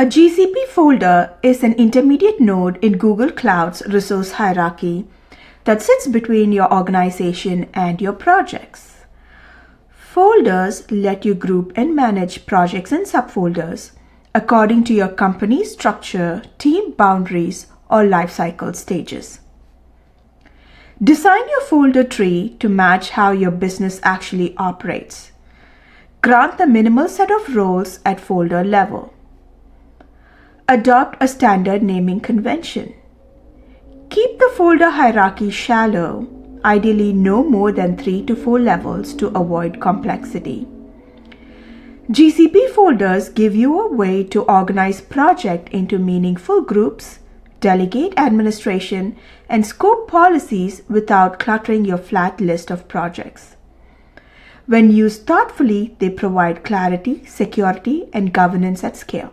A GCP folder is an intermediate node in Google Cloud's resource hierarchy that sits between your organization and your projects. Folders let you group and manage projects and subfolders according to your company's structure, team boundaries, or lifecycle stages. Design your folder tree to match how your business actually operates. Grant the minimal set of roles at folder level. Adopt a standard naming convention. Keep the folder hierarchy shallow, ideally no more than 3 to 4 levels to avoid complexity. GCP folders give you a way to organize projects into meaningful groups, delegate administration, and scope policies without cluttering your flat list of projects. When used thoughtfully, they provide clarity, security, and governance at scale.